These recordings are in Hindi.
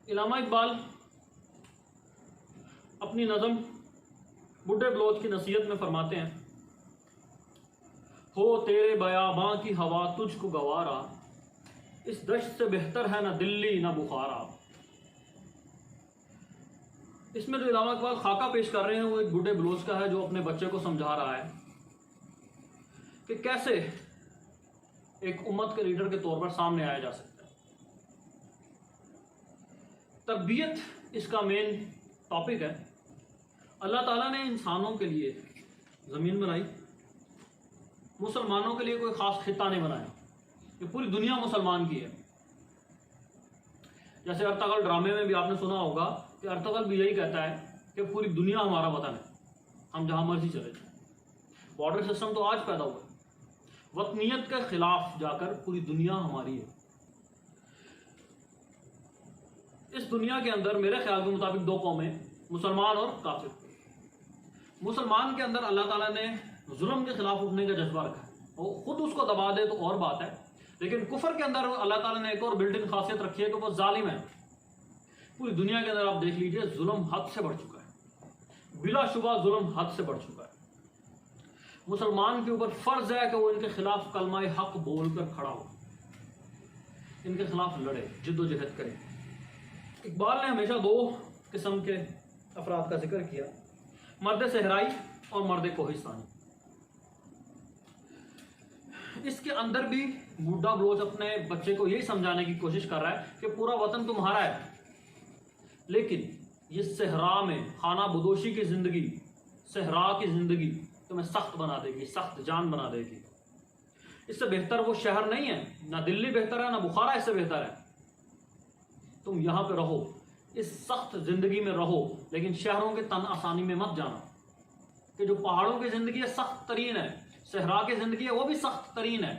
इल्लामा इकबाल अपनी नज़म बुढ़े बलोच की नसीहत में फरमाते हैं, हो तेरे बयाबां की हवा तुझको गवारा, इस दश्त से बेहतर है ना दिल्ली ना बुखारा। इसमें जो इल्लामा इकबाल खाका पेश कर रहे हैं वो एक बुढ़े बलोच का है जो अपने बच्चे को समझा रहा है कि कैसे एक उम्मत के लीडर के तौर पर सामने आया जा सकता है। तरबियत इसका मेन टॉपिक है। अल्लाह ताला ने इंसानों के लिए ज़मीन बनाई, मुसलमानों के लिए कोई ख़ास खिता नहीं बनाया। ये पूरी दुनिया मुसलमान की है। जैसे अर्तगल ड्रामे में भी आपने सुना होगा कि अर्तगल भी यही कहता है कि पूरी दुनिया हमारा वतन है, हम जहाँ मर्जी चले जाए। बॉर्डर सिस्टम तो आज पैदा हुआ है। वतनियत के खिलाफ जाकर पूरी दुनिया हमारी है। इस दुनिया के अंदर मेरे ख्याल के मुताबिक दो कौमें, मुसलमान और काफिर। मुसलमान के अंदर अल्लाह ताला ने जुल्म के खिलाफ उठने का जज्बा रखा है, वो खुद उसको दबा दे तो और बात है, लेकिन कुफर के अंदर अल्लाह ताला ने एक और बिल्ट इन खासियत रखी है कि वो जालिम है। पूरी दुनिया के अंदर आप देख लीजिए, जुल्म हद से बढ़ चुका है, बिलाशुबा जुल्म हद से बढ़ चुका है। मुसलमान के ऊपर फर्ज है कि वो इनके खिलाफ कलमा हक बोलकर खड़ा हो, इनके खिलाफ लड़े, जिद्दोजहद करे। इकबाल ने हमेशा दो किस्म के अफराद का जिक्र किया, मर्द सहराई और मर्द कोहिस्तानी। इसके अंदर भी बूढ़ा बलोच अपने बच्चे को यही समझाने की कोशिश कर रहा है कि पूरा वतन तुम्हारा है, लेकिन ये सहरा में खाना बदोशी की जिंदगी, सहरा की जिंदगी तुम्हें सख्त बना देगी, सख्त जान बना देगी। इससे बेहतर वो शहर नहीं है, ना दिल्ली बेहतर है ना बुखारा इससे बेहतर है। तुम यहां पे रहो, इस सख्त जिंदगी में रहो, लेकिन शहरों के तन आसानी में मत जाना कि जो पहाड़ों की जिंदगी है सख्त तरीन है, सहरा की जिंदगी है वो भी सख्त तरीन है।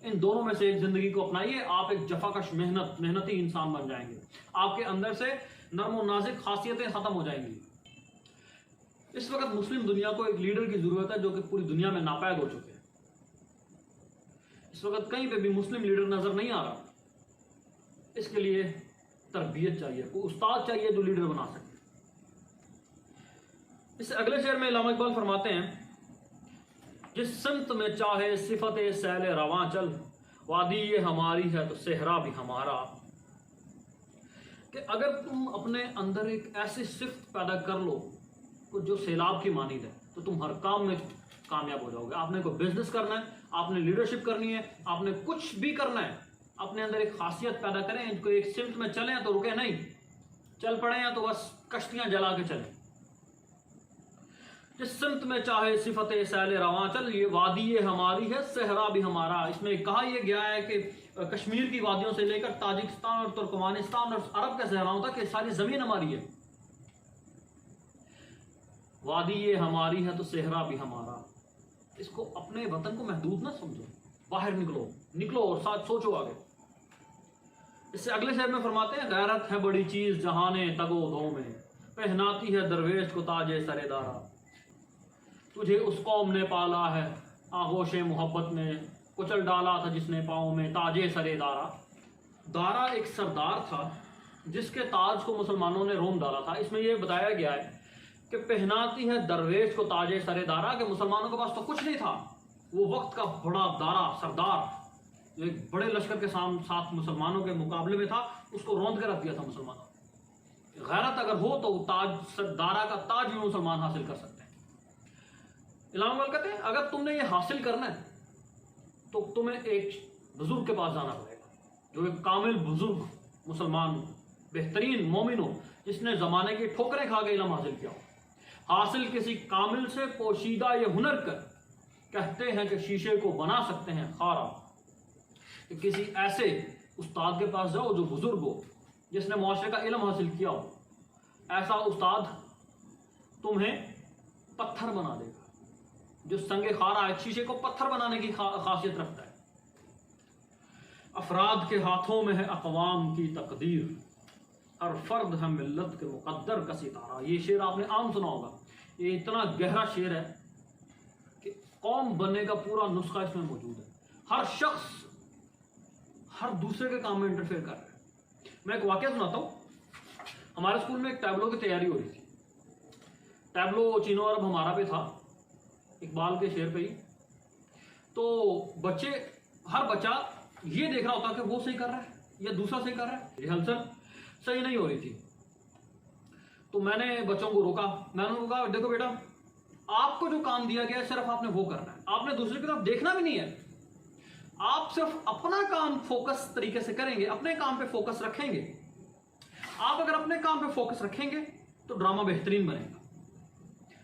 इन दोनों में से एक जिंदगी को अपनाइए, आप एक जफाकश मेहनती इंसान बन जाएंगे। आपके अंदर से नर्म और नाजुक खासियतें खत्म हो जाएंगी। इस वक्त मुस्लिम दुनिया को एक लीडर की जरूरत है जो कि पूरी दुनिया में नापैद हो चुके हैं। इस वक्त कहीं पे भी मुस्लिम लीडर नजर नहीं आ रहा। इसके लिए तरबियत चाहिए, कोई उस्ताद चाहिए जो लीडर बना सके। इस अगले शेर में इल्लामा इकबाल फरमाते हैं, जिस सिमत में चाहे सिफत सैले रवां चल, वादी ये हमारी है तो सेहरा भी हमारा। कि अगर तुम अपने अंदर एक ऐसी सिफ्त पैदा कर लो जो सैलाब की मानीद है, तो तुम हर काम में कामयाब हो जाओगे। आपने कोई बिजनेस करना है, आपने लीडरशिप करनी है, आपने कुछ भी करना है, अपने अंदर एक खासियत पैदा करें, कोई एक सिमत में चलें तो रुके नहीं, चल पड़े हैं तो बस कश्तियां जला के चलें। जिस सिमत में चाहे सिफत सैले रवां चल, ये वादी ये हमारी है सहरा भी हमारा। इसमें कहा यह गया है कि कश्मीर की वादियों से लेकर ताजिकिस्तान और तुर्कमानिस्तान और अरब के सहराओं तक ये सारी जमीन हमारी है। वादी ये हमारी है तो सेहरा भी हमारा। इसको अपने वतन को महदूद ना समझो, बाहर निकलो, निकलो और साथ सोचो आगे। इससे अगले शेर में फरमाते हैं, गैरत है बड़ी चीज जहाने तगो दो में, पहनाती है दरवेश को ताजे सरेदारा। तुझे उस कौम ने पाला है आगोश मोहब्बत में, कुचल डाला था जिसने पाँव में ताजे सरेदारा। दारा एक सरदार था जिसके ताज को मुसलमानों ने रोम डाला था। इसमें यह बताया गया है कि पहनाती है दरवेश को ताजे सरेदारा, कि मुसलमानों के पास तो कुछ नहीं था, वो वक्त का बड़ा दारा सरदार जो एक बड़े लश्कर के साथ मुसलमानों के मुकाबले में था, उसको रौंद कर रख दिया था मुसलमानों। गैरत अगर हो तो ताज सरदारा का ताज भी मुसलमान हासिल कर सकते हैं। इल्लामा इकबाल कहते हैं, अगर तुमने ये हासिल करना है तो तुम्हें एक बुजुर्ग के पास जाना पड़ेगा, जो एक कामिल बुजुर्ग मुसलमान बेहतरीन मोमिन हो, जिसने जमाने की ठोकरें खा के इल्म हासिल किया हो। हासिल किसी कामिल से पोशीदा ये हुनर कर, कहते हैं कि शीशे को बना सकते हैं खारा। कि किसी ऐसे उस्ताद के पास जाओ जो बुजुर्ग हो, जिसने मुआशरे का इल्म हासिल किया हो। ऐसा उस्ताद तुम्हें पत्थर बना देगा, जो संगे खारा है, शीशे को पत्थर बनाने की खासियत रखता है। अफराद के हाथों में है अक़वाम की तकदीर, हर फर्द है मिल्लत के मुक़द्दर का सितारा। ये शेर आपने आम सुना होगा। ये इतना गहरा शेर है कि कौम बनने का पूरा नुस्खा इसमें मौजूद है। हर शख्स हर दूसरे के काम में इंटरफेयर कर रहा है। मैं एक वाक़या सुनाता हूँ। हमारे स्कूल में एक टैबलो की तैयारी हो रही थी। टैबलो चीनो अरब हमारा पे था, इकबाल के शेर पे ही। तो बच्चे, हर बच्चा ये देख रहा होता कि वो सही कर रहा है या दूसरा सही कर रहा है। रिहर्सल सही नहीं हो रही थी, तो मैंने बच्चों को रोका। मैंने कहा देखो बेटा, आपको जो काम दिया गया है सिर्फ आपने वो करना है, आपने दूसरे की तरफ देखना भी नहीं है। आप सिर्फ अपना काम फोकस तरीके से करेंगे, अपने काम पे फोकस रखेंगे। आप अगर अपने काम पे फोकस रखेंगे तो ड्रामा बेहतरीन बनेगा।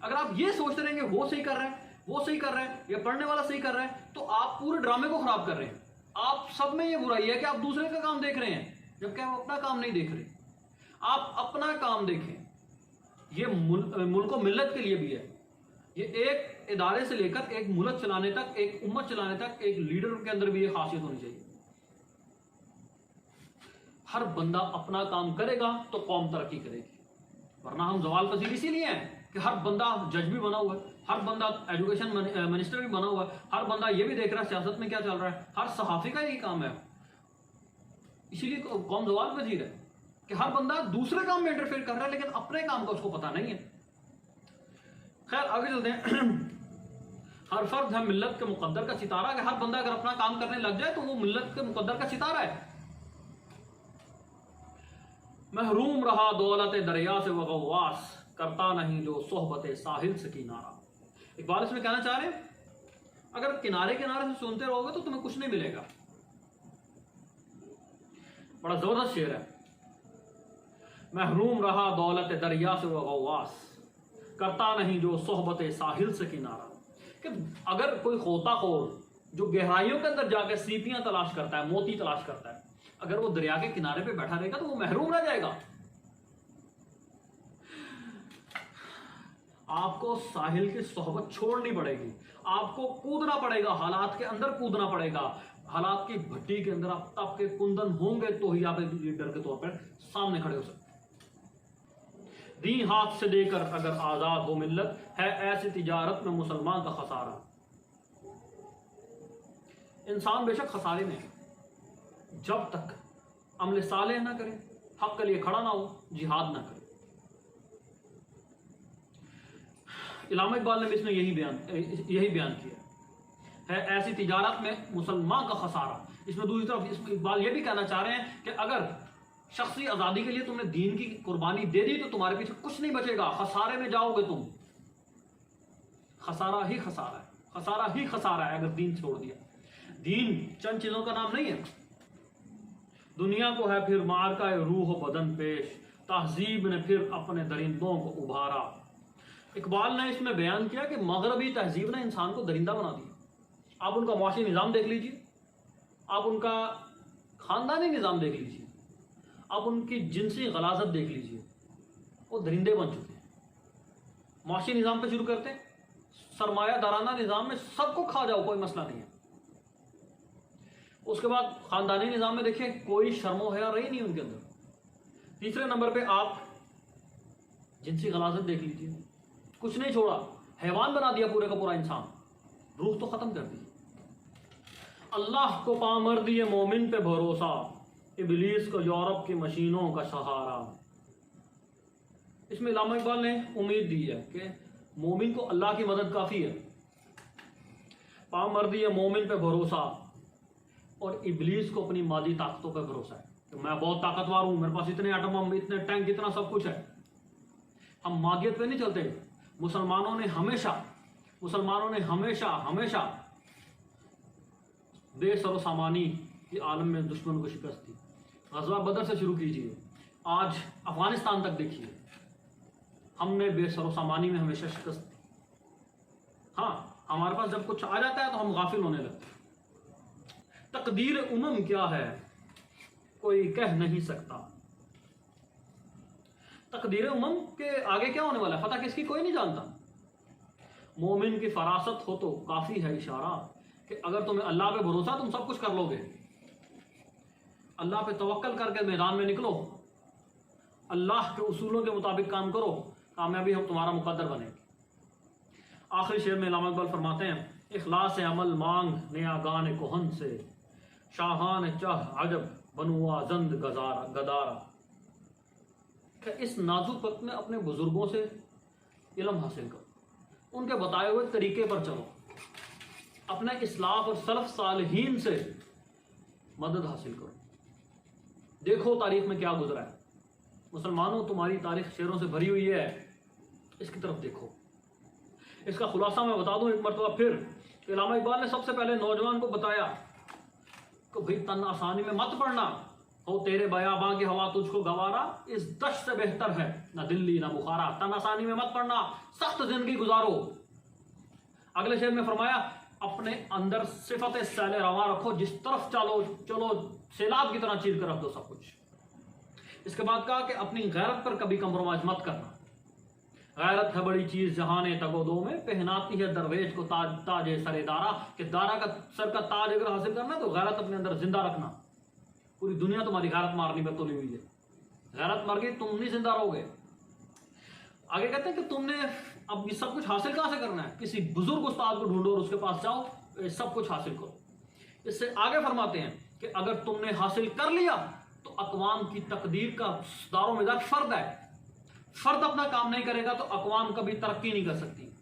अगर आप ये सोचते रहेंगे वो सही कर रहा है, वो सही कर रहा है, या पढ़ने वाला सही कर रहा है, तो आप पूरे ड्रामे को खराब कर रहे हैं। आप सब में ये बुराई है कि आप दूसरे का काम देख रहे हैं जबकि आप अपना काम नहीं देख रहे। आप अपना काम देखें। ये मुल्क मिल्लत के लिए भी है। ये एक इदारे से लेकर एक मुल्क चलाने तक, एक उम्मत चलाने तक, एक लीडर के अंदर भी ये खासियत होनी चाहिए। हर बंदा अपना काम करेगा तो कौम तरक्की करेगी, वरना हम जवाल पसीर इसीलिए हैं कि हर बंदा जज भी बना हुआ है, हर बंदा एजुकेशन मिनिस्टर भी बना हुआ है, हर बंदा ये भी देख रहा है सियासत में क्या चल रहा है। हर सहाफ़ी का यही काम है। इसीलिए कौम जवाल पसीर है कि हर बंदा दूसरे काम में इंटरफेयर कर रहा है लेकिन अपने काम का उसको पता नहीं है। खैर आगे चलते हैं। हर फर्द है मिल्लत के मुकद्दर का सितारा, कि हर बंदा अगर अपना काम करने लग जाए तो वो मिल्लत के मुकद्दर का सितारा है। महरूम रहा दौलत दरिया से वह गवास, करता नहीं जो सोहबत साहिल से किनारा। इकबाल इसमें कहना चाह रहे हैं, अगर किनारे किनारे से सुनते रहोगे तो तुम्हें कुछ नहीं मिलेगा। बड़ा जबरदस्त शेर है। महरूम रहा दौलत दरिया से वह गवास, करता नहीं जो सोहबत साहिल से किनारा। कि अगर कोई खोताखोर जो गहराइयों के अंदर जाकर सीपियां तलाश करता है, मोती तलाश करता है, अगर वो दरिया के किनारे पे बैठा रहेगा तो वो महरूम रह जाएगा। आपको साहिल की सोहबत छोड़नी पड़ेगी, आपको कूदना पड़ेगा, हालात के अंदर कूदना पड़ेगा। हालात की भट्टी के अंदर आप तप के कुंदन होंगे तो ही आप एक लीडर के तौर पर सामने खड़े हो सकते। दी हाथ से देकर अगर आजाद हो मिल्लत, है ऐसी तिजारत में मुसलमान का खसारा। इंसान बेशक खसारे में है जब तक अमल सालेह ना करे, हक के लिए खड़ा ना हो, जिहाद ना करे। इलामा इकबाल ने भी इसमें यही बयान किया है, ऐसी तिजारत में मुसलमान का खसारा। इसमें दूसरी तरफ इकबाल ये भी कहना चाह रहे हैं कि अगर शख्सी आज़ादी के लिए तुमने दीन की कुर्बानी दे दी तो तुम्हारे पीछे कुछ नहीं बचेगा, खसारे में जाओगे तुम। खसारा ही खसारा है, खसारा ही खसारा है अगर दीन छोड़ दिया। दीन चंद चीज़ों का नाम नहीं है। दुनिया को है फिर मार का रूह बदन पेश, तहजीब ने फिर अपने दरिंदों को उभारा। इकबाल ने इसमें बयान किया कि मगरबी तहजीब ने इंसान को दरिंदा बना दिया। आप उनका माशी निज़ाम देख लीजिए, आप उनका ख़ानदानी निज़ाम देख लीजिए, आप उनकी जिनसी गलाजत देख लीजिए, वो दरिंदे बन चुके हैं। माशी निज़ाम पे शुरू करते हैं, सरमायादाराना निज़ाम में सबको खा जाओ, कोई मसला नहीं है। उसके बाद ख़ानदानी निज़ाम में देखिए कोई शर्मो हया रही नहीं उनके अंदर। तीसरे नंबर पे आप जिनसी गलाजत देख लीजिए, कुछ नहीं छोड़ा, हैवान बना दिया पूरे का पूरा इंसान, रूह तो ख़त्म कर दी। अल्लाह को पामर दिए मोमिन पे भरोसा, इबलीस को यूरोप की मशीनों का सहारा। इसमें इलामा इकबाल ने उम्मीद दी है कि मोमिन को अल्लाह की मदद काफ़ी है। पामर्दी है मोमिन पे भरोसा, और इबलीस को अपनी मादी ताकतों पे भरोसा है कि मैं बहुत ताकतवर हूँ, मेरे पास इतने एटम बम, इतने टैंक, इतना सब कुछ है। हम मादियत पे नहीं चलते। मुसलमानों ने हमेशा बेसरो सामानी के आलम में दुश्मन को शिकस्त दी। ग़ज़वा बदर से शुरू कीजिए, आज अफगानिस्तान तक देखिए, हमने बेसरो सामानी में हमेशा शिकस्त दी। हाँ, हमारे पास जब कुछ आ जाता है तो हम गाफिल होने लगते हैं। तकदीर उमम क्या है कोई कह नहीं सकता। तकदीर उमम के आगे क्या होने वाला है, पता किसकी, कोई नहीं जानता। मोमिन की फरासत हो तो काफ़ी है इशारा कि अगर तुम्हें अल्लाह पे भरोसा, तुम सब कुछ कर लोगे। अल्लाह पे तवक्कल करके मैदान में निकलो, अल्लाह के उसूलों के मुताबिक काम करो, कामयाबी हम तुम्हारा मुकद्दर बनेगी। आखिरी शेर में इलामा इकबाल फरमाते हैं, इखलास अमल मांग नया गान कोहन से, शाहान चाह अजब बनुआ जंद गदारा। कि इस नाजुक वक्त में अपने बुजुर्गों से इल्म हासिल करो, उनके बताए हुए तरीके पर चलो, अपने इस्लाफ और सलफ सालहीन से मदद हासिल करो। देखो तारीख में क्या गुजरा है। मुसलमानों, तुम्हारी तारीख शेरों से भरी हुई है, इसकी तरफ देखो। इसका खुलासा मैं बता दूं एक मरतबा फिर, इल्लामा इकबाल ने सबसे पहले नौजवान को बताया कि भाई तन आसानी में मत पढ़ना, हो तेरे बयाबां की हवा तुझको गवारा, इस दश्त से बेहतर है ना दिल्ली ना बुखारा। तन आसानी में मत पढ़ना, सख्त जिंदगी गुजारो। अगले शेर में फरमाया अपने अंदर सिफत सैल रवा रखो, जिस तरफ चलो चलो सैलाब की तरह चीर कर रख दो सब कुछ। इसके बाद कहा कि अपनी गैरत पर कभी कंप्रोमाइज मत करना। गैरत है बड़ी चीज जहाने तगोदो में, पहनाती है दरवेश को ताज सरे दारा। कि दारा का सर का ताज अगर हासिल करना तो गैरत अपने अंदर जिंदा रखना। पूरी दुनिया तुम्हारी गैरत मारनी पर तुली हुई है, गैरत मर गई तुम नहीं जिंदा रहोगे। आगे कहते हैं कि तुमने अब ये सब कुछ हासिल कहां से करना है, किसी बुजुर्ग उस्ताद को ढूंढो और उसके पास जाओ, सब कुछ हासिल करो। इससे आगे फरमाते हैं कि अगर तुमने हासिल कर लिया तो अकवाम की तकदीर का दारोमदार फर्द है। फर्द अपना काम नहीं करेगा तो अकवाम कभी तरक्की नहीं कर सकती।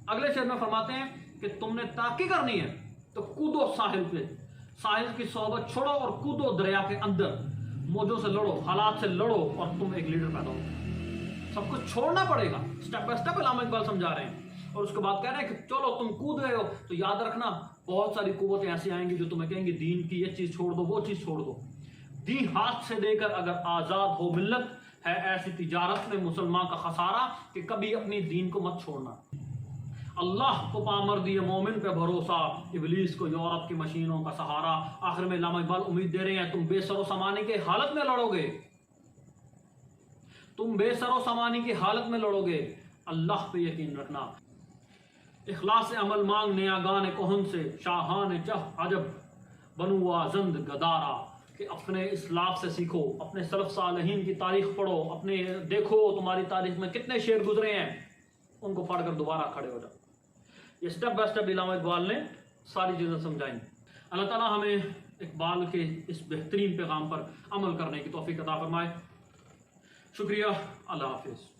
अगले शेर में फरमाते हैं कि तुमने तरक्की करनी है तो कूदो साहिल पे, साहिल की सोहबत छोड़ो और कूदो दरिया के अंदर, मौजों से लड़ो, हालात से लड़ो और तुम एक लीडर पैदा हो। सब कुछ छोड़ना पड़ेगा, स्टेप बाय स्टेप इल्लामा इकबाल समझा रहे हैं। और उसके बाद कह रहे हैं कि चलो तुम कूद गए हो तो याद रखना बहुत सारी कुव्वतें ऐसी आएंगी जो तुम्हें कहेंगी दीन की ये चीज छोड़ दो, वो चीज छोड़ दो। दी हाथ से देकर अगर आजाद हो मिल्लत, है ऐसी तिजारत में मुसलमान का खसारा कि कभी अपनी दीन को मत छोड़ना। अल्लाह को पामर दिए मोमिन पे भरोसा, इबलीस को यूरोप की मशीनों का सहारा। आखिर में इल्लामा इकबाल उम्मीद दे रहे हैं तुम बेसरो समाने के हालत में लड़ोगे, तुम बेसरो समानी की हालत में लड़ोगे। अल्लाह पे यकीन रखना, इखलास से अमल मांग नियागान कोहन से, शाहान चह अजब बनुआ जंद गदारा। कि अपने इस्लाफ से सीखो, अपने सलफ सालहीन की तारीख पढ़ो, अपने देखो तुम्हारी तारीख में कितने शेर गुजरे हैं, उनको पढ़कर दोबारा खड़े हो जाओ। ये स्टेप बाय स्टेप इल्लामा इकबाल ने सारी चीज़ें समझाई। अल्लाह ताला हमें इकबाल के इस बेहतरीन पैगाम पर अमल करने की तौफीक अता फरमाए। शुक्रिया, अल्लाह हाफिज़।